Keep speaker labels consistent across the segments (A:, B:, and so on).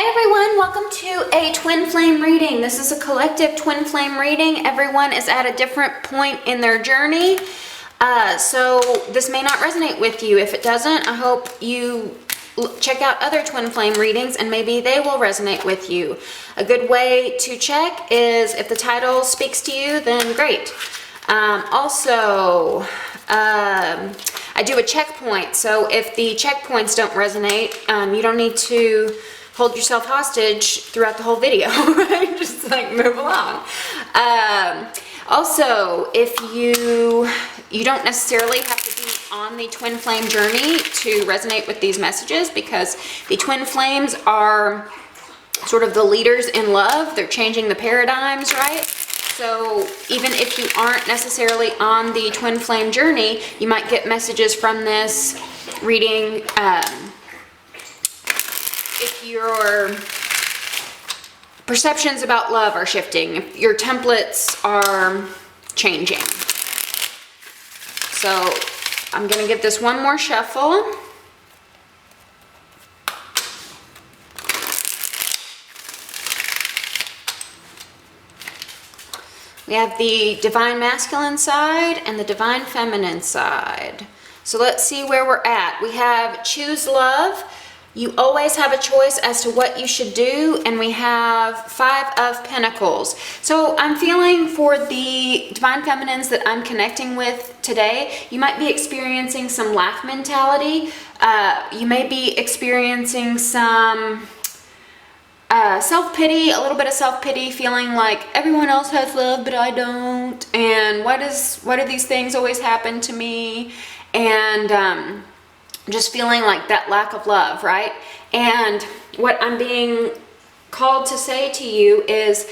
A: everyone, welcome to a twin flame reading. This is a collective twin flame reading. Everyone is at a different point in their journey. So this may not resonate with you. If it doesn't, I hope you check out other twin flame readings and maybe they will resonate with you. A good way to check is if the title speaks to you, then great. I do a checkpoint, so if the checkpoints don't resonate, you don't need to hold yourself hostage throughout the whole video, right? Just like move along. Also, if you don't necessarily have to be on the twin flame journey to resonate with these messages, because the twin flames are sort of the leaders in love. They're changing the paradigms, right? So even if you aren't necessarily on the twin flame journey, you might get messages from this reading if your perceptions about love are shifting, if your templates are changing. So I'm going to give this one more shuffle. We have the divine masculine side and the divine feminine side. So let's see where we're at. We have choose love. You always have a choice as to what you should do. And we have 5 of Pentacles. So I'm feeling for the divine feminines that I'm connecting with today, you might be experiencing some lack mentality. You may be experiencing some self-pity, a little bit of self-pity, feeling like everyone else has love but I don't, and why do these things always happen to me, and just feeling like that lack of love, right? And what I'm being called to say to you is,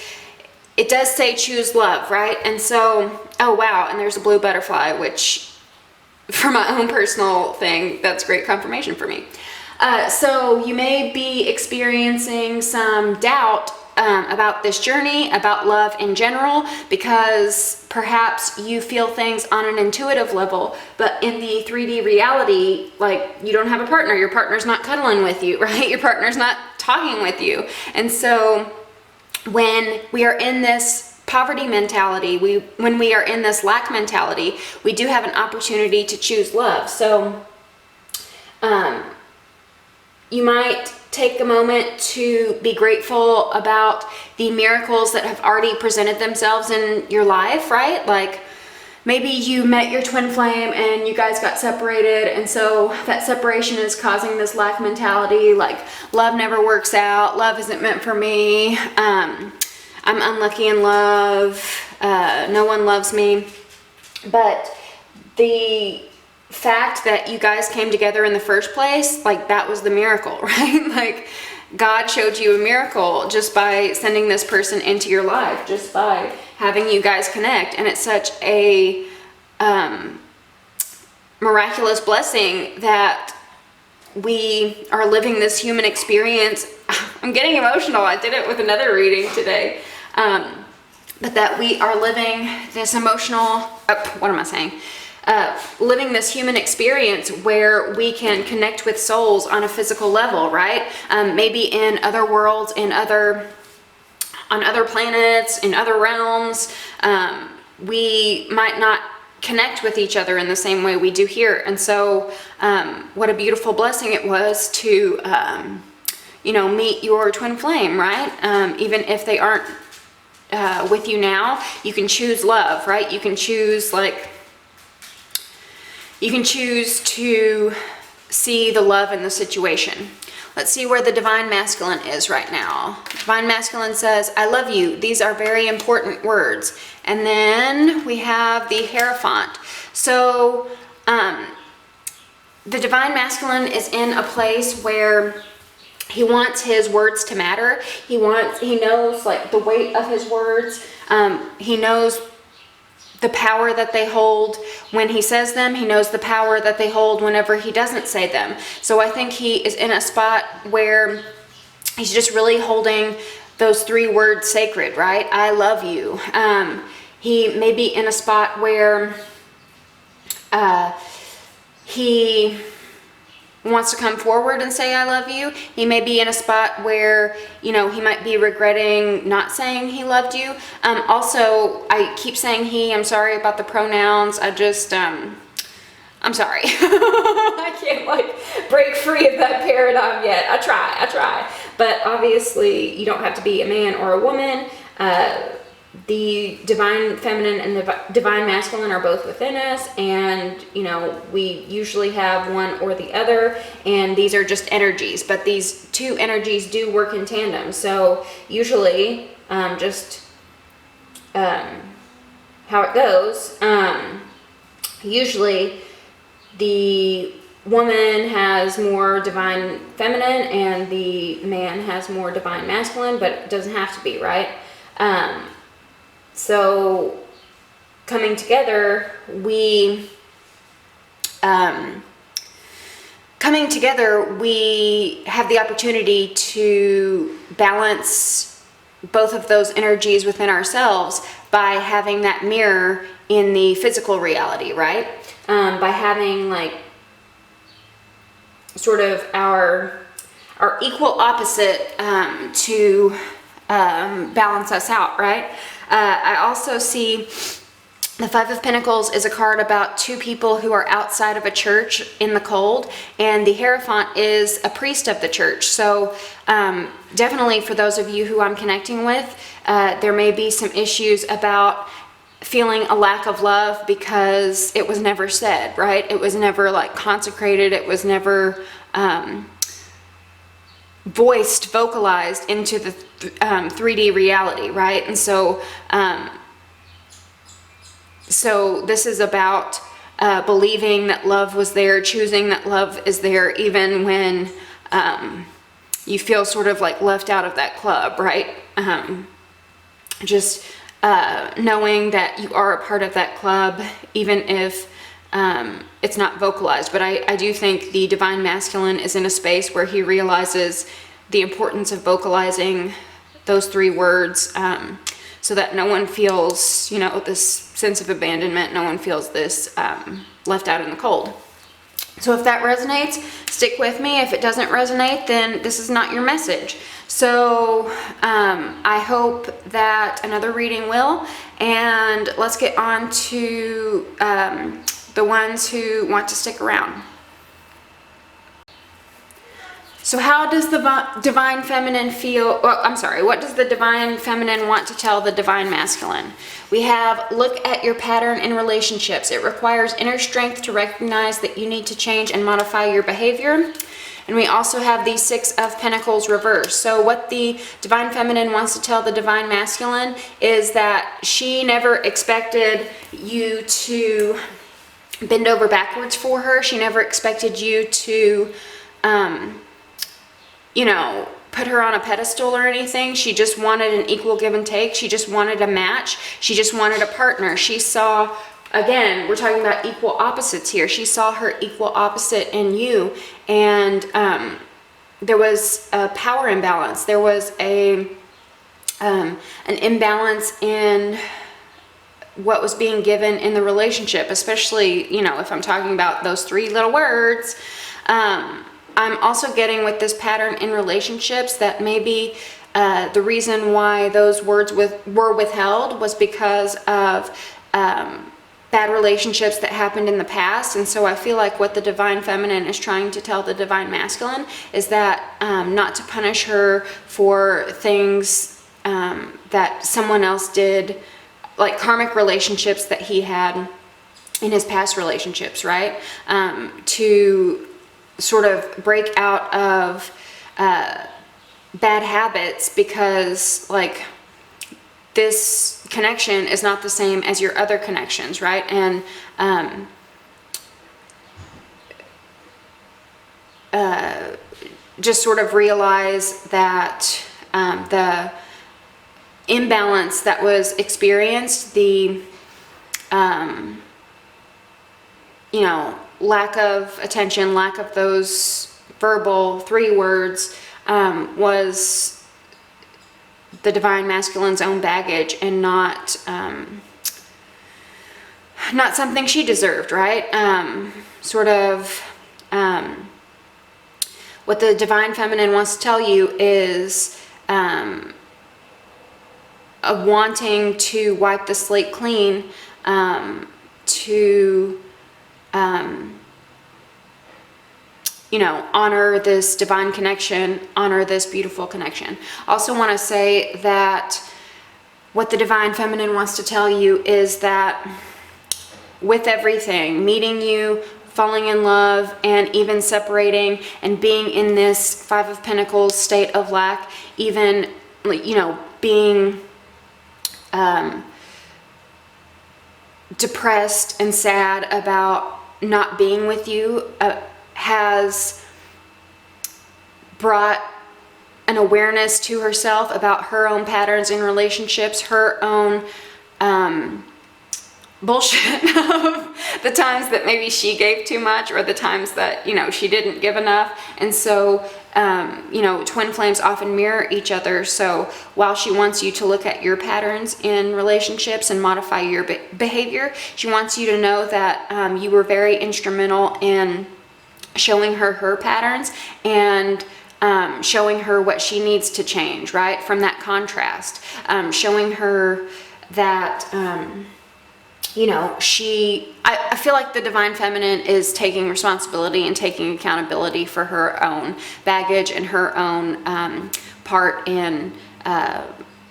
A: it does say choose love, right? And so, oh wow, and there's a blue butterfly, which for my own personal thing, that's great confirmation for me. So you may be experiencing some doubt about this journey, about love in general, because perhaps you feel things on an intuitive level, but in the 3D reality, like, you don't have a partner, your partner's not cuddling with you, right? Your partner's not talking with you. And so when we are in this poverty mentality, when we are in this lack mentality, we do have an opportunity to choose love. So you might take a moment to be grateful about the miracles that have already presented themselves in your life, right? Like, maybe you met your twin flame and you guys got separated, and so that separation is causing this lack mentality, like, love never works out, love isn't meant for me, I'm unlucky in love, no one loves me. But the fact that you guys came together in the first place, like, that was the miracle, right? Like, God showed you a miracle just by sending this person into your life, just by having you guys connect. And it's such a miraculous blessing that we are living this human experience. I'm getting emotional. I did it with another reading today. But that we are living this emotional, living this human experience where we can connect with souls on a physical level, right? Maybe in other worlds, on other planets, in other realms, we might not connect with each other in the same way we do here. And so what a beautiful blessing it was to, meet your twin flame, right? Even if they aren't with you now, you can choose love, right? You can choose, you can choose to see the love in the situation. Let's see where the divine masculine is right now. Divine masculine says, I love you. These are very important words. And then we have the Hierophant. So the divine masculine is in a place where he wants his words to matter. He knows, like, the weight of his words. He knows the power that they hold when he says them. He knows the power that they hold whenever he doesn't say them. So I think he is in a spot where he's just really holding those 3 words sacred, right? I love you. He may be in a spot where wants to come forward and say I love you. He may be in a spot where, you know, he might be regretting not saying he loved you. Also, I keep saying he. I'm sorry about the pronouns. I just, I'm sorry. I can't like break free of that paradigm yet. I try. But obviously you don't have to be a man or a woman. The divine feminine and the divine masculine are both within us, and you know, we usually have one or the other, and these are just energies, but these two energies do work in tandem. So usually just how it goes, usually the woman has more divine feminine and the man has more divine masculine, but it doesn't have to be, right? So coming together, we have the opportunity to balance both of those energies within ourselves by having that mirror in the physical reality, right? By having like sort of our equal opposite to balance us out, right? I also see the Five of Pentacles is a card about two people who are outside of a church in the cold, and the Hierophant is a priest of the church. So definitely for those of you who I'm connecting with, there may be some issues about feeling a lack of love because it was never said, right? It was never like consecrated. It was never vocalized into the 3D reality, right? And so so this is about believing that love was there, choosing that love is there, even when you feel sort of like left out of that club, right? Just knowing that you are a part of that club, even if it's not vocalized. But I do think the divine masculine is in a space where he realizes the importance of vocalizing those three words, so that no one feels, you know, this sense of abandonment, no one feels this left out in the cold. So if that resonates, stick with me. If it doesn't resonate, then this is not your message. So I hope that another reading will, and let's get on to the ones who want to stick around. So how does the divine feminine feel? Well, I'm sorry, what does the divine feminine want to tell the divine masculine? We have, look at your pattern in relationships. It requires inner strength to recognize that you need to change and modify your behavior. And we also have the Six of Pentacles reversed. So what the divine feminine wants to tell the divine masculine is that she never expected you to bend over backwards for her. She never expected you to you know, put her on a pedestal or anything. She just wanted an equal give and take. She just wanted a match. She just wanted a partner. She saw, again, we're talking about equal opposites here. She saw her equal opposite in you, and there was a power imbalance. There was an imbalance in what was being given in the relationship, especially, you know, if I'm talking about those three little words. I'm also getting with this pattern in relationships that maybe the reason why those words were withheld was because of bad relationships that happened in the past. And so I feel like what the divine feminine is trying to tell the divine masculine is that not to punish her for things that someone else did, like karmic relationships that he had in his past relationships, right? To sort of break out of bad habits, because like this connection is not the same as your other connections, right? And just sort of realize that the imbalance that was experienced, the you know, lack of attention, lack of those verbal three words, was the divine masculine's own baggage, and not something she deserved, right? Sort of What the divine feminine wants to tell you is of wanting to wipe the slate clean, to you know, honor this divine connection, honor this beautiful connection. Also want to say that what the divine feminine wants to tell you is that with everything, meeting you, falling in love, and even separating and being in this Five of Pentacles state of lack, even, you know, being depressed and sad about not being with you, has brought an awareness to herself about her own patterns in relationships, her own bullshit of the times that maybe she gave too much, or the times that, you know, she didn't give enough. And so, you know, twin flames often mirror each other. So while she wants you to look at your patterns in relationships and modify your behavior, she wants you to know that you were very instrumental in showing her patterns and showing her what she needs to change, right? From that contrast, showing her that, you know, I feel like the divine feminine is taking responsibility and taking accountability for her own baggage and her own part in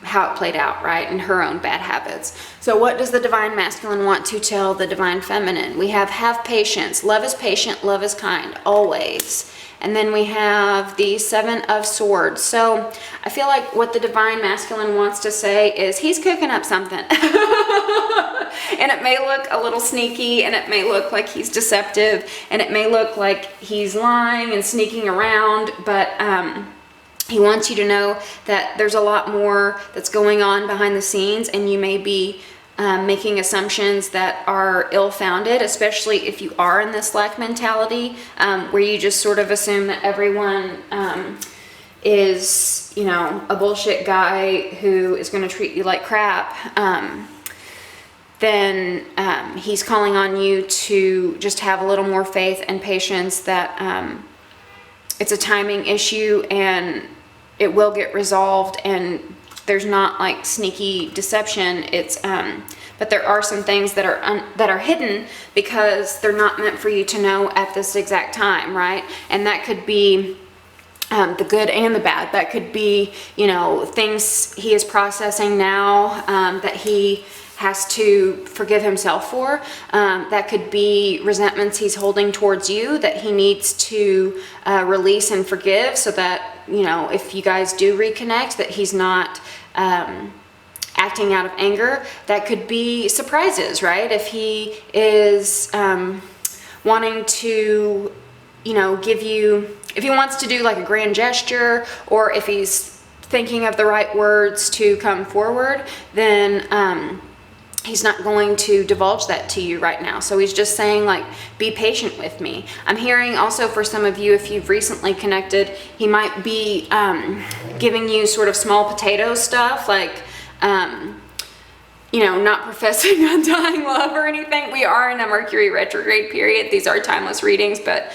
A: how it played out, right? And her own bad habits. So what does the divine masculine want to tell the divine feminine? We have patience. Love is patient, love is kind, always. And then we have the Seven of Swords. So I feel like what the divine masculine wants to say is he's cooking up something. And it may look a little sneaky, and it may look like he's deceptive, and it may look like he's lying and sneaking around, but he wants you to know that there's a lot more that's going on behind the scenes, and you may be making assumptions that are ill-founded, especially if you are in this lack mentality, where you just sort of assume that everyone is, you know, a bullshit guy who is going to treat you like crap. Then he's calling on you to just have a little more faith and patience that it's a timing issue and it will get resolved, and there's not like sneaky deception. It's but there are some things that are hidden because they're not meant for you to know at this exact time, right? And that could be the good and the bad. That could be, you know, things he is processing now that he has to forgive himself for. That could be resentments he's holding towards you that he needs to release and forgive, so that, you know, if you guys do reconnect, that he's not acting out of anger. That could be surprises, right? If he is wanting to, you know, give you, if he wants to do like a grand gesture, or if he's thinking of the right words to come forward, then he's not going to divulge that to you right now. So he's just saying, like, be patient with me. I'm hearing also for some of you, if you've recently connected, he might be giving you sort of small potato stuff, like, you know, not professing undying love or anything. We are in a Mercury retrograde period. These are timeless readings, but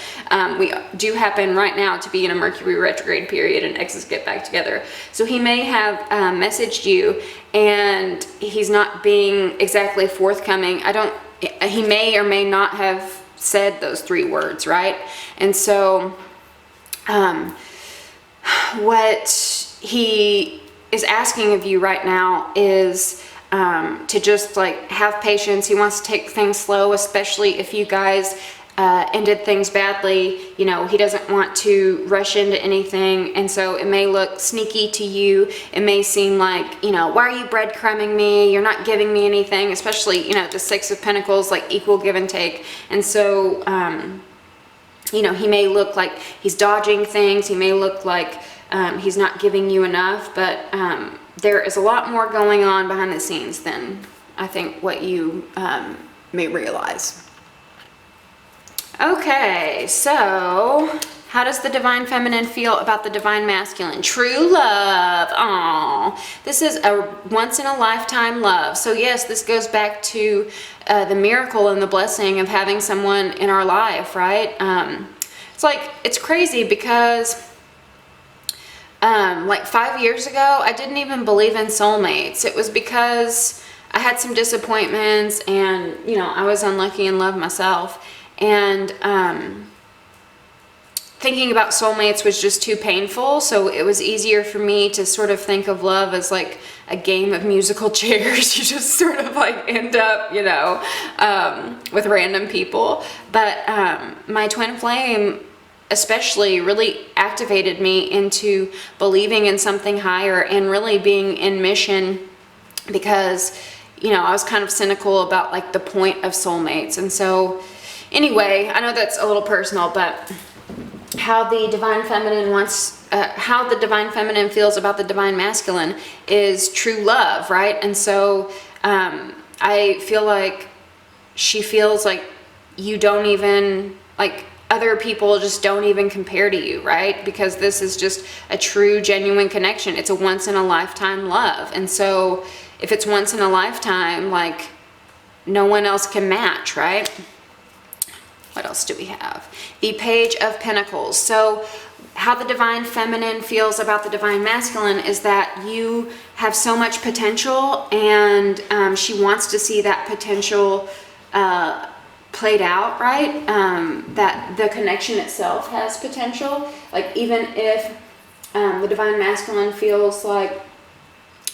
A: we do happen right now to be in a Mercury retrograde period, and exes get back together. So he may have messaged you and he's not being exactly forthcoming. He may or may not have said those 3 words, right? And so what he is asking of you right now is to just like have patience. He wants to take things slow, especially if you guys ended things badly. You know, he doesn't want to rush into anything, and so it may look sneaky to you. It may seem like, you know, why are you breadcrumbing me? You're not giving me anything, especially, you know, the Six of Pentacles, like equal give and take. And so, you know, he may look like he's dodging things. He may look like he's not giving you enough, but there is a lot more going on behind the scenes than I think what you may realize. Okay, so how does the divine feminine feel about the divine masculine? True love. Aww. This is a once in a lifetime love. So yes, this goes back to the miracle and the blessing of having someone in our life, right? it's crazy because like 5 years ago, I didn't even believe in soulmates. It was because I had some disappointments and, you know, I was unlucky in love myself. And thinking about soulmates was just too painful. So it was easier for me to sort of think of love as like a game of musical chairs. You just sort of like end up, you know, with random people. But my twin flame especially really activated me into believing in something higher and really being in mission, because, you know, I was kind of cynical about like the point of soulmates. And so anyway, I know that's a little personal, but how the divine feminine how the divine feminine feels about the divine masculine is true love, right? And so I feel like she feels like you don't even, like, other people just don't even compare to you, right? Because this is just a true, genuine connection. It's a once in a lifetime love. And so if it's once in a lifetime, like, no one else can match, right? What else do we have? The Page of Pentacles. So how the divine feminine feels about the divine masculine is that you have so much potential, and she wants to see that potential played out, right? That the connection itself has potential. Like, even if the divine masculine feels like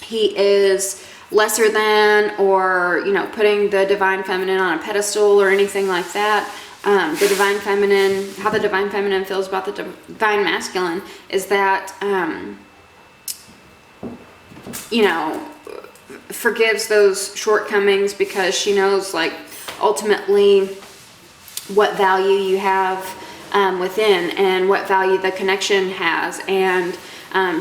A: he is lesser than, or, you know, putting the divine feminine on a pedestal or anything like that, the divine feminine, how the divine feminine feels about the divine masculine is that, you know, forgives those shortcomings, because she knows, like, ultimately what value you have within, and what value the connection has. And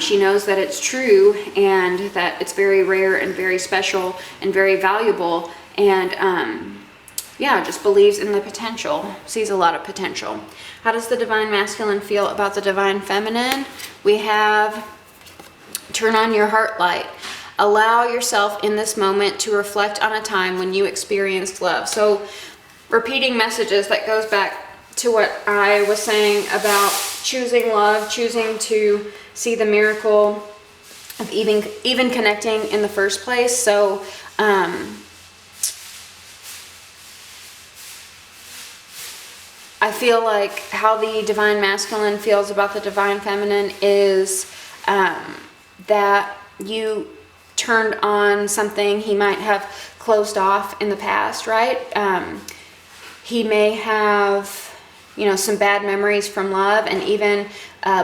A: she knows that it's true, and that it's very rare and very special and very valuable. And yeah, just believes in the potential, sees a lot of potential. How does the divine masculine feel about the divine feminine? We have turn on your heart light. Allow yourself in this moment to reflect on a time when you experienced love. So repeating messages, that goes back to what I was saying about choosing love, choosing to see the miracle of even connecting in the first place. So I feel like how the divine masculine feels about the divine feminine is that you turned on something he might have closed off in the past, right? He may have, you know, some bad memories from love, and even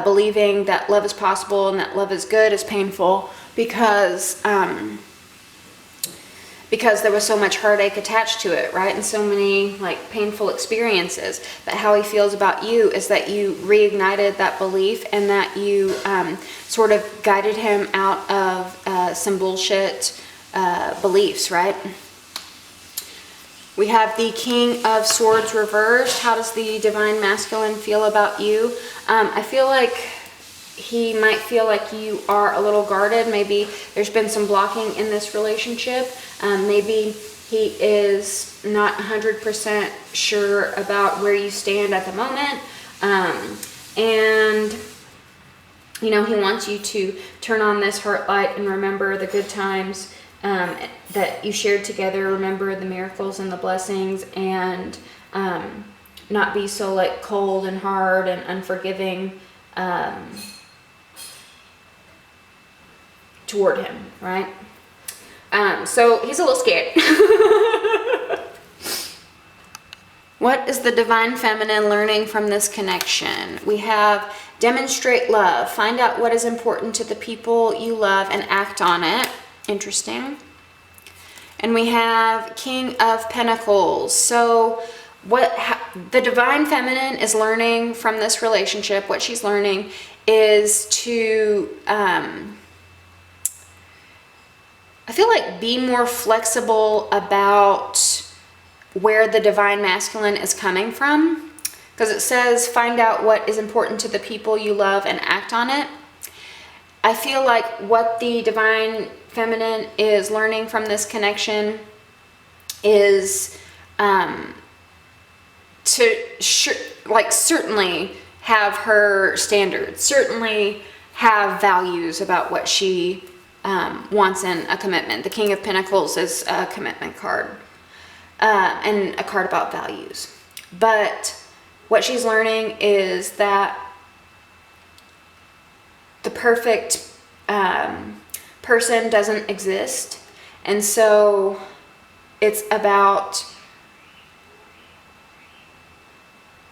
A: believing that love is possible and that love is good is painful, because there was so much heartache attached to it, right? And so many, like, painful experiences. But how he feels about you is that you reignited that belief, and that you sort of guided him out of some bullshit beliefs, right? We have the King of Swords reversed. How does the divine masculine feel about you? I feel like he might feel like you are a little guarded. Maybe there's been some blocking in this relationship. Maybe he is not 100% sure about where you stand at the moment. And, you know, he wants you to turn on this heart light and remember the good times that you shared together. Remember the miracles and the blessings, and not be so, like, cold and hard and unforgiving toward him, right? So he's a little scared. What is the divine feminine learning from this connection? We have demonstrate love. Find out what is important to the people you love and act on it. Interesting. And we have King of Pentacles. So what the divine feminine is learning from this relationship, what she's learning is to I feel like be more flexible about where the divine masculine is coming from, because it says find out what is important to the people you love and act on it. I feel like what the divine feminine is learning from this connection is certainly have her standards, certainly have values about what she wants in a commitment. The King of Pentacles is a commitment card, and a card about values. But what she's learning is that the perfect person doesn't exist. And so it's about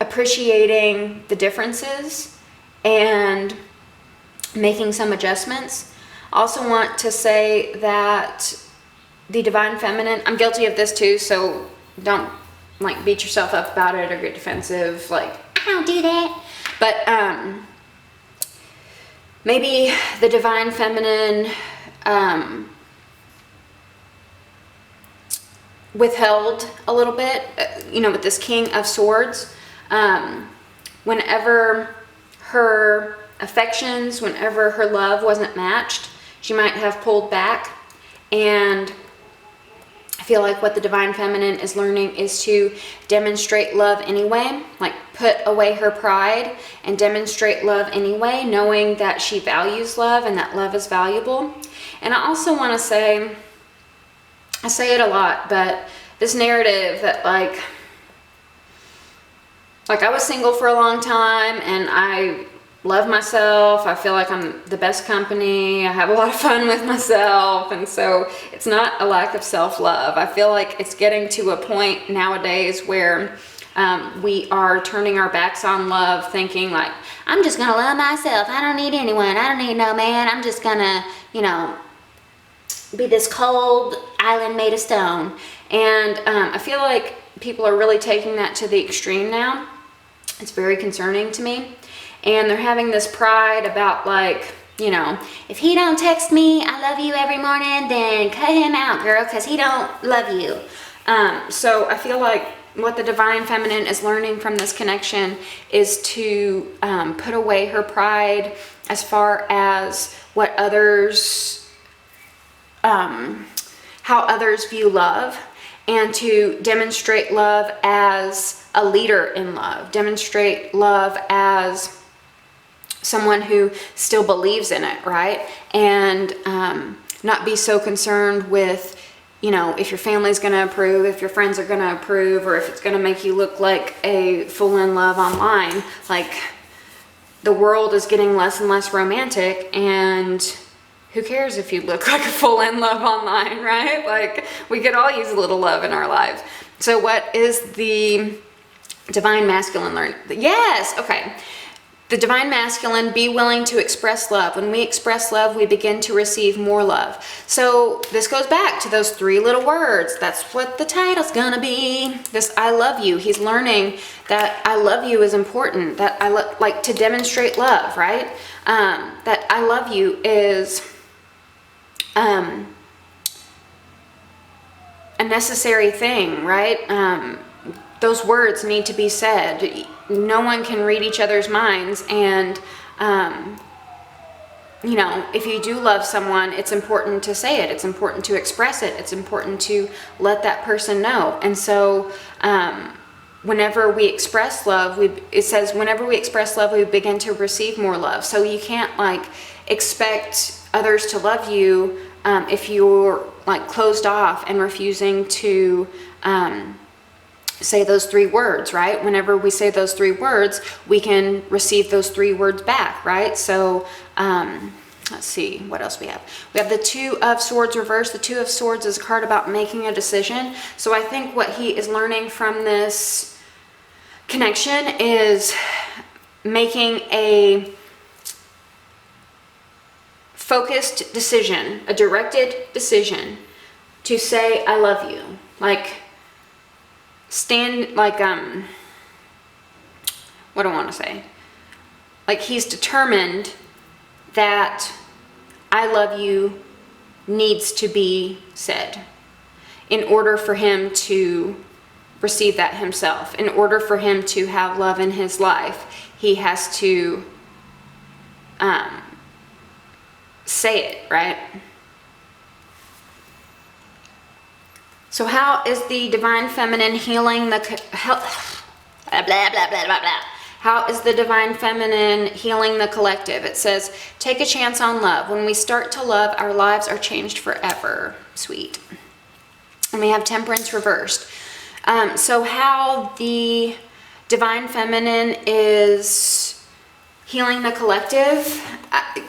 A: appreciating the differences and making some adjustments. I also want to say that the Divine Feminine, I'm guilty of this too, so don't like beat yourself up about it or get defensive, like, I don't do that. But maybe the Divine Feminine withheld a little bit, with this King of Swords. Whenever her affections, whenever her love wasn't matched, she might have pulled back. And I feel like what the Divine Feminine is learning is to demonstrate love anyway, like put away her pride and demonstrate love anyway, knowing that she values love and that love is valuable. And I also want to say, I say it a lot, but this narrative that like I was single for a long time and I love myself. I feel like I'm the best company. I have a lot of fun with myself. And so it's not a lack of self-love. I feel like it's getting to a point nowadays where we are turning our backs on love, thinking like, I'm just going to love myself. I don't need anyone. I don't need no man. I'm just going to, be this cold island made of stone. And I feel like people are really taking that to the extreme now. It's very concerning to me. And they're having this pride about like, if he don't text me, I love you every morning, then cut him out, girl, because he don't love you. So I feel like what the Divine Feminine is learning from this connection is to put away her pride as far as what others, how others view love, and to demonstrate love as a leader in love, demonstrate love as someone who still believes in it, right? And not be so concerned with, if your family's going to approve, if your friends are going to approve, or if it's going to make you look like a fool in love online. Like, the world is getting less and less romantic, and who cares if you look like a fool in love online, right? Like, we could all use a little love in our lives. So what is the Divine Masculine learn? Yes, okay. The Divine Masculine, be willing to express love. When we express love, we begin to receive more love. So this goes back to those 3 little words. That's what the title's gonna be. This I love you. He's learning that I love you is important. That like to demonstrate love, right? That I love you is a necessary thing, right? Those words need to be said. No one can read each other's minds, and if you do love someone, it's important to say it. It's important to express it. It's important to let that person know. And so whenever we express love, it says whenever we express love, we begin to receive more love. So you can't like expect others to love you if you're like closed off and refusing to say those 3 words, right? Whenever we say those 3 words, we can receive those 3 words back, right? So let's see what else we have. We have the 2 of Swords reversed. The 2 of Swords is a card about making a decision. So I think what he is learning from this connection is making a focused decision, a directed decision to say I love you. Like, stand, like, what do I want to say? Like, he's determined that I love you needs to be said in order for him to receive that himself. In order for him to have love in his life, he has to say it, right? So how is the Divine Feminine healing the blah, blah, blah, blah, blah, blah. How is the divine feminine healing the collective? It says, take a chance on love. When we start to love, our lives are changed forever. Sweet. And we have temperance reversed. So how the divine feminine is healing the collective.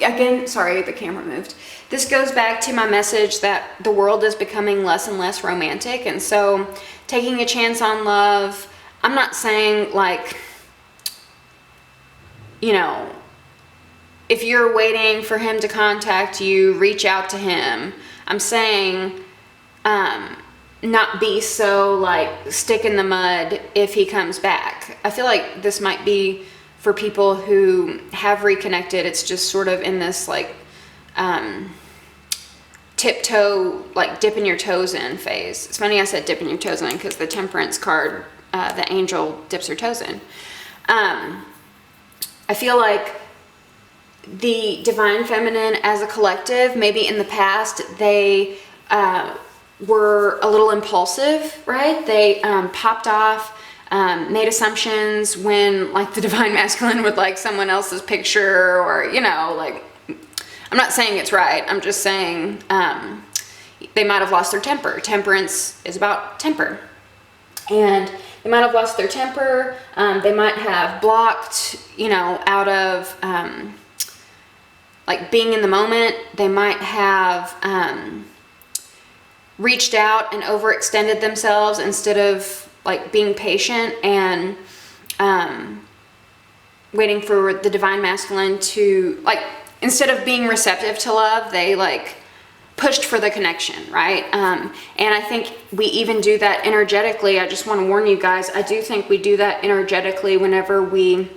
A: Again, sorry, the camera moved. This goes back to my message that the world is becoming less and less romantic. And so taking a chance on love, I'm not saying like, you know, if you're waiting for him to contact you, reach out to him. I'm saying not be so like stick in the mud if he comes back. I feel like this might be for people who have reconnected. It's just sort of in this like tiptoe, like dipping your toes in phase. It's funny I said dipping your toes in because the temperance card, the angel dips her toes in. I feel like the divine feminine as a collective, maybe in the past, they were a little impulsive, right? They popped off, made assumptions when like the divine masculine would like someone else's picture, or, you know, like, I'm not saying it's right. I'm just saying they might have lost their temper. Temperance is about temper. And they might have lost their temper. They might have blocked, you know, out of like being in the moment. They might have reached out and overextended themselves instead of like being patient and waiting for the divine masculine to, like, instead of being receptive to love, they like pushed for the connection, right? And I think we even do that energetically. I just want to warn you guys, I do think we do that energetically whenever we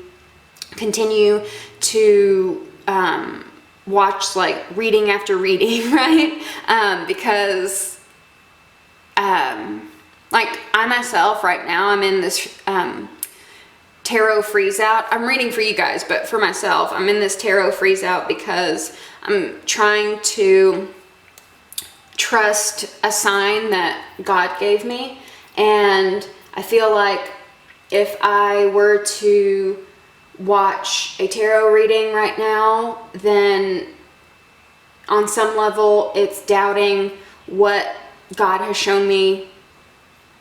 A: continue to watch like reading after reading, right? Because like I myself right now, I'm in this tarot freeze out. I'm reading for you guys, but for myself, I'm in this tarot freeze out because I'm trying to trust a sign that God gave me. And I feel like if I were to watch a tarot reading right now, then on some level it's doubting what God has shown me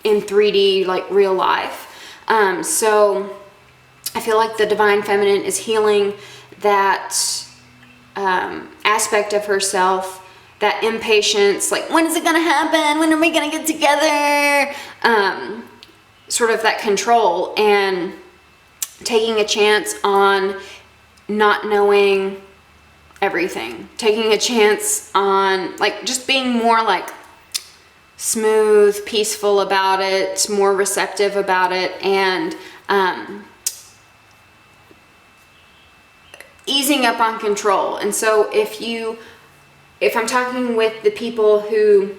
A: in 3D, like real life. So I feel like the divine feminine is healing that aspect of herself, that impatience, like when is it gonna happen? When are we gonna get together? Sort of that control, and taking a chance on not knowing everything. Taking a chance on like just being more like smooth, peaceful about it, more receptive about it, and easing up on control. And so if I'm talking with the people who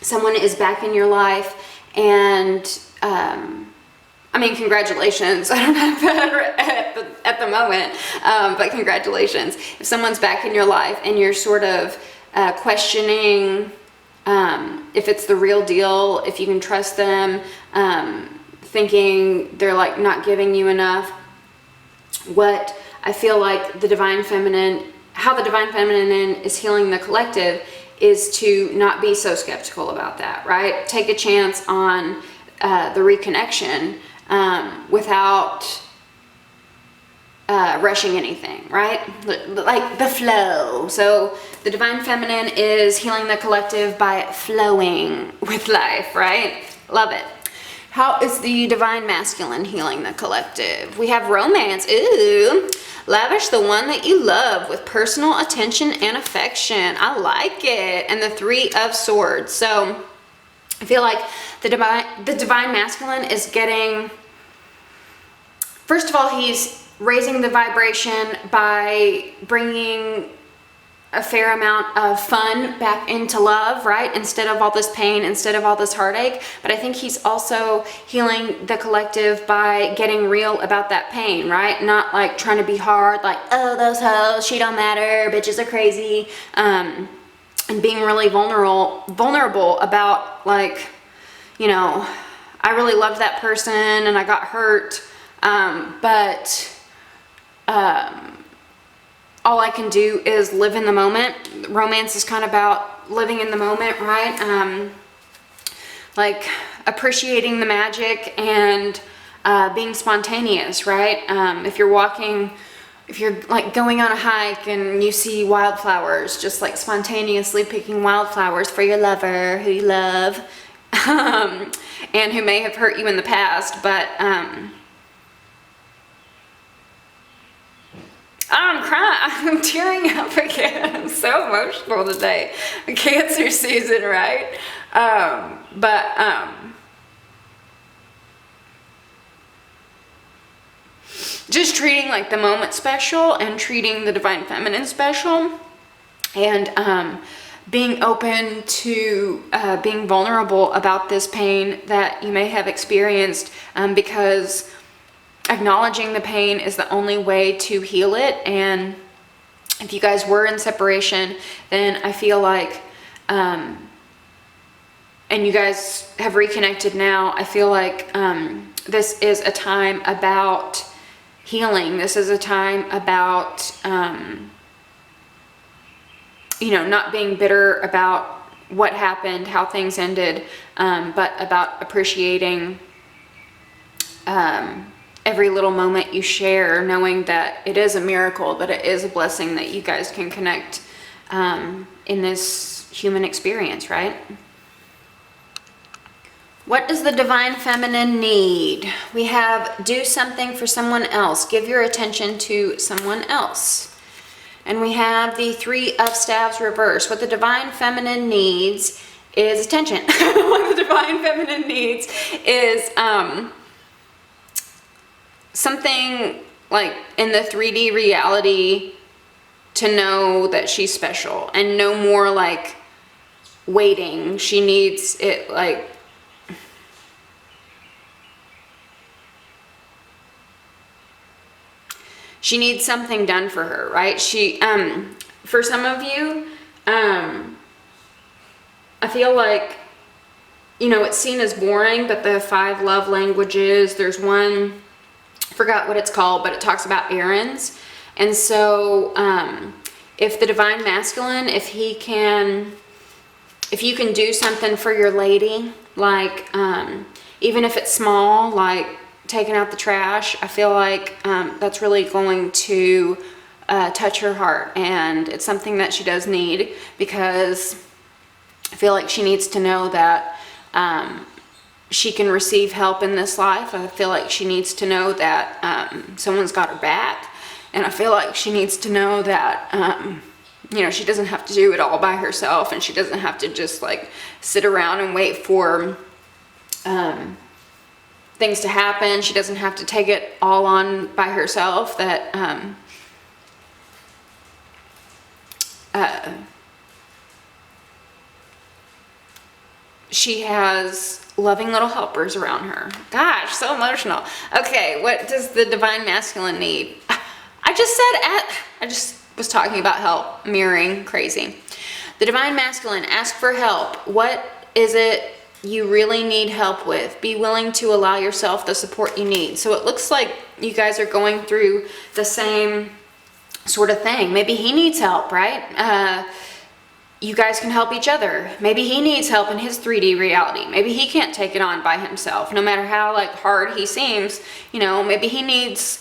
A: someone is back in your life, and I mean, congratulations. I don't have that at the moment, but congratulations. If someone's back in your life and you're sort of questioning if it's the real deal, if you can trust them, thinking they're like not giving you enough, what I feel like the divine feminine, how the divine feminine is healing the collective, is to not be so skeptical about that, right? Take a chance on the reconnection without rushing anything, right? Like the flow. So the divine feminine is healing the collective by flowing with life, right? Love it. How is the divine masculine healing the collective? We have romance. Ooh. Lavish the one that you love with personal attention and affection. I like it. And the 3 of Swords. So I feel like the divine masculine is getting, first of all, he's raising the vibration by bringing a fair amount of fun back into love, right? Instead of all this pain, instead of all this heartache. But I think he's also healing the collective by getting real about that pain, right? Not like trying to be hard, like, oh, those hoes, she don't matter, bitches are crazy. And being really vulnerable about, like, you know, I really loved that person and I got hurt. But all I can do is live in the moment. Romance is kind of about living in the moment, right? Like appreciating the magic and being spontaneous, right? If you're walking, if you're like going on a hike and you see wildflowers, just like spontaneously picking wildflowers for your lover who you love, and who may have hurt you in the past, but I'm crying. I'm tearing up again. I'm so emotional today. Cancer season, right? Just treating like the moment special and treating the divine feminine special, and being open to being vulnerable about this pain that you may have experienced, because acknowledging the pain is the only way to heal it. And if you guys were in separation, then I feel like, and you guys have reconnected now, I feel like this is a time about healing. This is a time about, you know, not being bitter about what happened, how things ended, but about appreciating every little moment you share, knowing that it is a miracle, that it is a blessing that you guys can connect in this human experience, right? What does the divine feminine need? We have do something for someone else. Give your attention to someone else. And we have the Three of Staves reversed. What the divine feminine needs is attention. What the divine feminine needs is something like in the 3D reality to know that she's special, and no more like waiting. She needs it like, she needs something done for her, right? She, for some of you, I feel like, you know, it's seen as boring, but the 5 love languages, there's one, I forgot what it's called, but it talks about errands. And so, if the divine masculine, if you can do something for your lady, like, even if it's small, like taking out the trash, I feel like that's really going to touch her heart, and it's something that she does need, because I feel like she needs to know that she can receive help in this life. I feel like she needs to know that someone's got her back, and I feel like she needs to know that you know, she doesn't have to do it all by herself, and she doesn't have to just like sit around and wait for things to happen. She doesn't have to take it all on by herself. That she has loving little helpers around her. Gosh, so emotional. Okay, what does the divine masculine need? I just was talking about help, mirroring, crazy. The divine masculine, ask for help. What is it you really need help with? Be willing to allow yourself the support you need. So it looks like you guys are going through the same sort of thing. Maybe he needs help, right? You guys can help each other. Maybe he needs help in his 3D reality. Maybe he can't take it on by himself, no matter how like hard he seems. You know, maybe he needs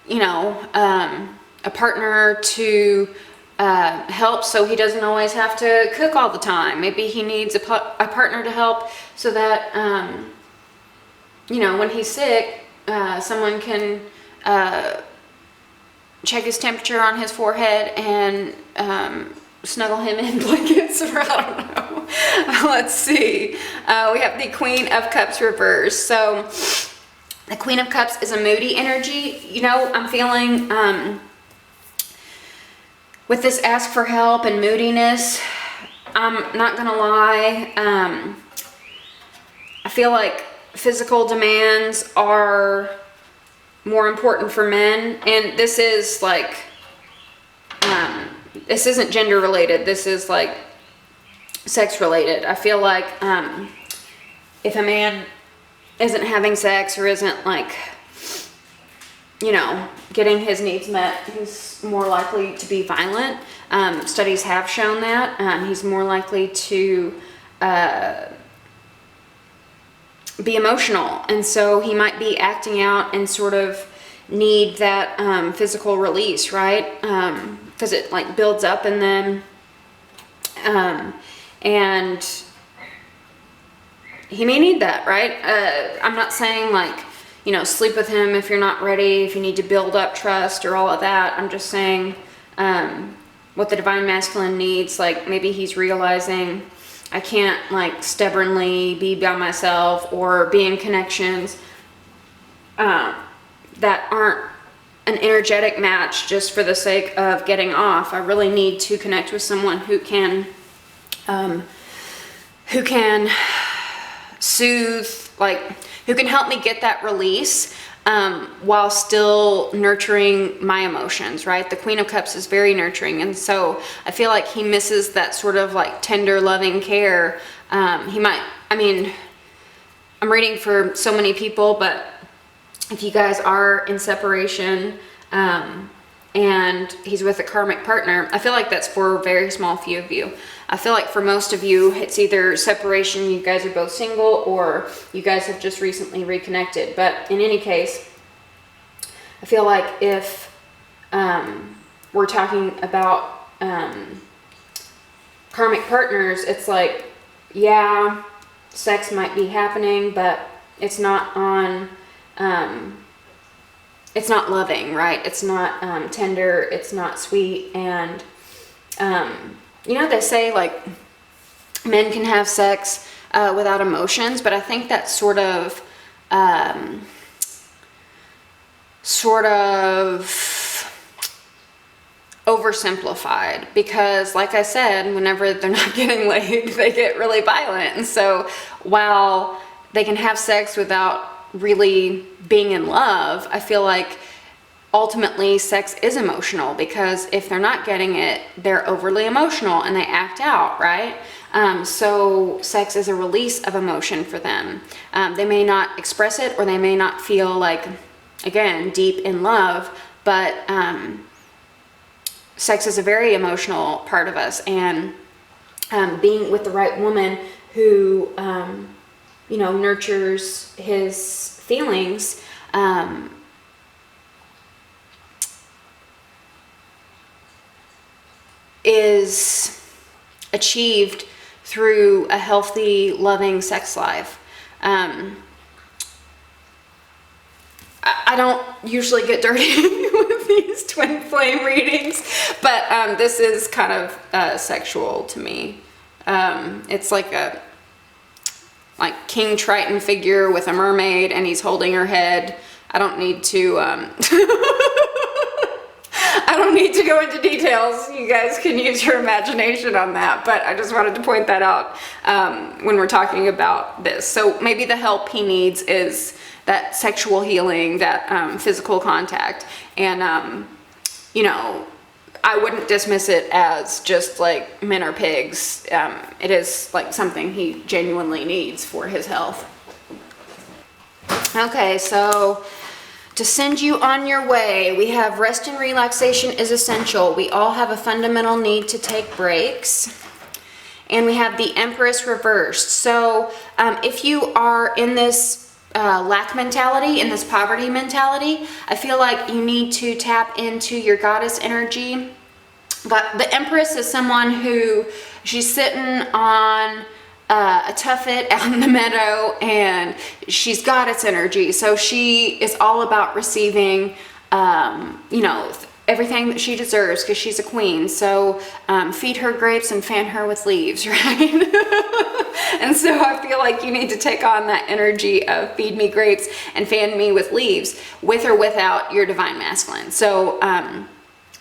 A: you know, a partner to help, so he doesn't always have to cook all the time. Maybe he needs a partner to help so that you know, when he's sick, someone can check his temperature on his forehead and snuggle him in blankets, or I don't know. Let's see. We have the Queen of Cups reversed. So the Queen of Cups is a moody energy. You know, I'm feeling with this ask for help and moodiness, I'm not gonna lie, I feel like physical demands are more important for men, and this is like, this isn't gender related, this is like sex related. I feel like if a man isn't having sex or isn't like, you know, getting his needs met, he's more likely to be violent. Studies have shown that. He's more likely to be emotional. And so he might be acting out and sort of need that physical release, right? Because it like builds up in them. And he may need that, right? I'm not saying like, you know, sleep with him if you're not ready, if you need to build up trust or all of that. I'm just saying what the divine masculine needs. Like maybe he's realizing I can't like stubbornly be by myself or be in connections that aren't an energetic match just for the sake of getting off. I really need to connect with someone who can soothe, like who can help me get that release while still nurturing my emotions, right? The Queen of Cups is very nurturing, and so I feel like he misses that sort of like tender, loving care. He might, I mean, I'm reading for so many people, but if you guys are in separation and he's with a karmic partner, I feel like that's for a very small few of you. I feel like for most of you, it's either separation, you guys are both single, or you guys have just recently reconnected. But in any case, I feel like if we're talking about karmic partners, it's like, yeah, sex might be happening, but it's not on, it's not loving, right? It's not tender, it's not sweet, and you know, they say like men can have sex without emotions, but I think that's sort of oversimplified, because like I said, whenever they're not getting laid, they get really violent. And so while they can have sex without really being in love, I feel like ultimately sex is emotional, because if they're not getting it, they're overly emotional and they act out, right? So sex is a release of emotion for them. They may not express it, or they may not feel like, again, deep in love, but sex is a very emotional part of us, and being with the right woman who you know, nurtures his feelings, is achieved through a healthy, loving sex life. I don't usually get dirty with these twin flame readings, but this is kind of sexual to me. It's like a King Triton figure with a mermaid, and he's holding her head. I don't need to I don't need to go into details. You guys can use your imagination on that, but I just wanted to point that out when we're talking about this. So maybe the help he needs is that sexual healing, that physical contact, and you know, I wouldn't dismiss it as just like men are pigs. It is like something he genuinely needs for his health. Okay, so to send you on your way, we have rest and relaxation is essential. We all have a fundamental need to take breaks. And we have the Empress reversed. So if you are in this lack mentality, in this poverty mentality, I feel like you need to tap into your goddess energy. But the Empress is someone who, she's sitting on a tuffet out in the meadow, and she's goddess energy. So she is all about receiving, you know, everything that she deserves, because she's a queen. So feed her grapes and fan her with leaves, right? And so I feel like you need to take on that energy of feed me grapes and fan me with leaves, with or without your divine masculine. So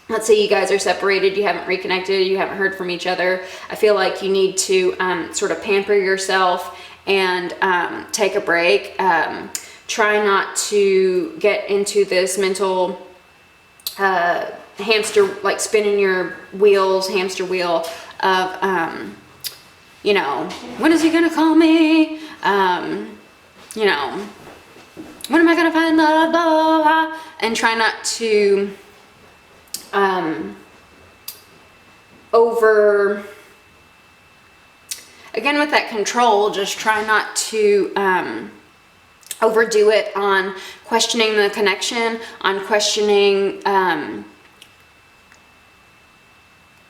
A: let's say you guys are separated, you haven't reconnected, you haven't heard from each other. I feel like you need to sort of pamper yourself and take a break. Try not to get into this mental hamster, like spinning your wheels, hamster wheel of, you know, when is he gonna call me? you know, when am I gonna find love, blah, blah, blah, and try not to again with that control, just try not to overdo it on questioning the connection, on questioning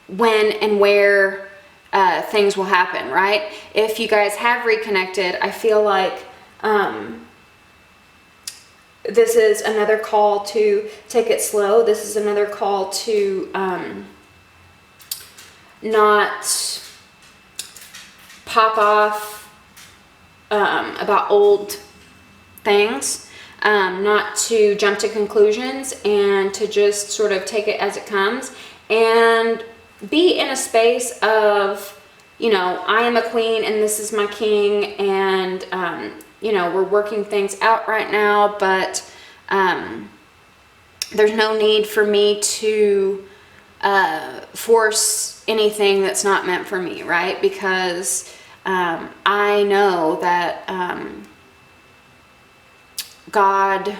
A: when and where things will happen, right? If you guys have reconnected, I feel like this is another call to take it slow. This is another call to not pop off about old things, not to jump to conclusions, and to just sort of take it as it comes and be in a space of, you know, I am a queen and this is my king, and you know, we're working things out right now, but there's no need for me to force anything that's not meant for me, right? Because I know that God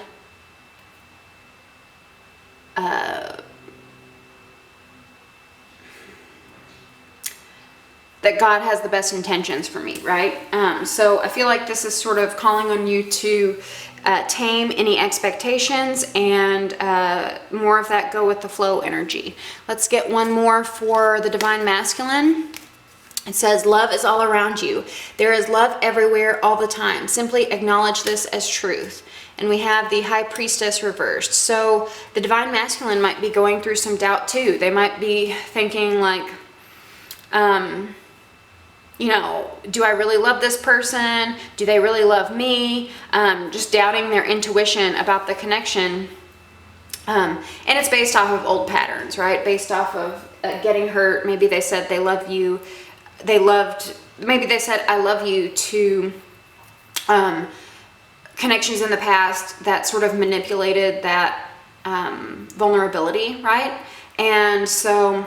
A: that God has the best intentions for me, right? So I feel like this is sort of calling on you to tame any expectations and more of that go with the flow energy. Let's get one more for the Divine Masculine. It says, love is all around you. There is love everywhere all the time. Simply acknowledge this as truth. And we have the High Priestess reversed. So the Divine Masculine might be going through some doubt too. They might be thinking like, you know, do I really love this person? Do they really love me? Just doubting their intuition about the connection. And it's based off of old patterns, right? Based off of getting hurt. Maybe they said they love you. Maybe they said I love you to connections in the past that sort of manipulated that vulnerability, right? And so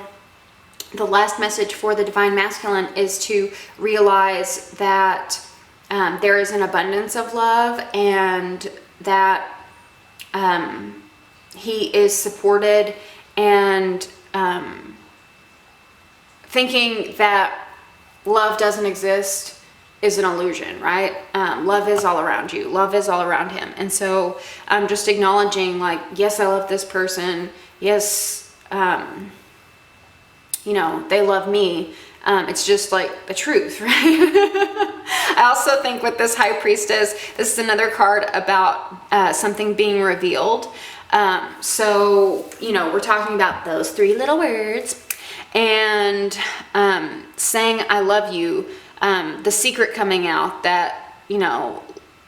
A: the last message for the Divine Masculine is to realize that there is an abundance of love, and that he is supported, and thinking that love doesn't exist is an illusion, right? Love is all around you. Love is all around him. And so I'm just acknowledging, like, yes, I love this person. Yes, you know, they love me. It's just like the truth, right? I also think with this High Priestess, this is another card about something being revealed. So, you know, we're talking about those 3 little words, and saying I love you, the secret coming out that, you know,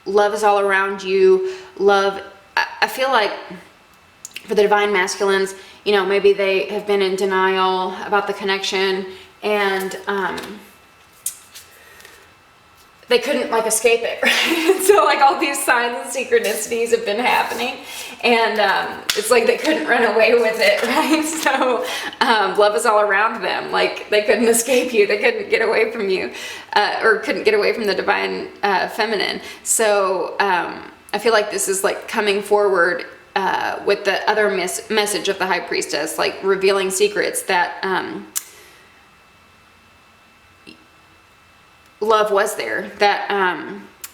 A: love is all around you. Love, I feel like for the Divine Masculines, you know, maybe they have been in denial about the connection, and they couldn't like escape it, right? So like all these signs and synchronicities have been happening, and it's like they couldn't run away with it, right? So love is all around them. Like they couldn't escape you. They couldn't get away from you, or couldn't get away from the Divine Feminine. So I feel like this is like coming forward with the other message of the High Priestess, like revealing secrets that love was there, that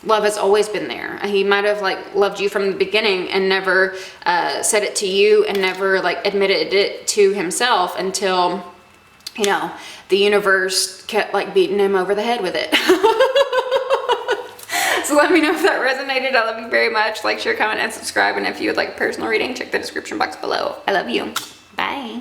A: love has always been there. He might have like loved you from the beginning and never said it to you, and never like admitted it to himself until, you know, the universe kept like beating him over the head with it. So let me know if that resonated. I love you very much. Like, share, comment, and subscribe. And if you would like a personal reading, check the description box below. I love you. Bye.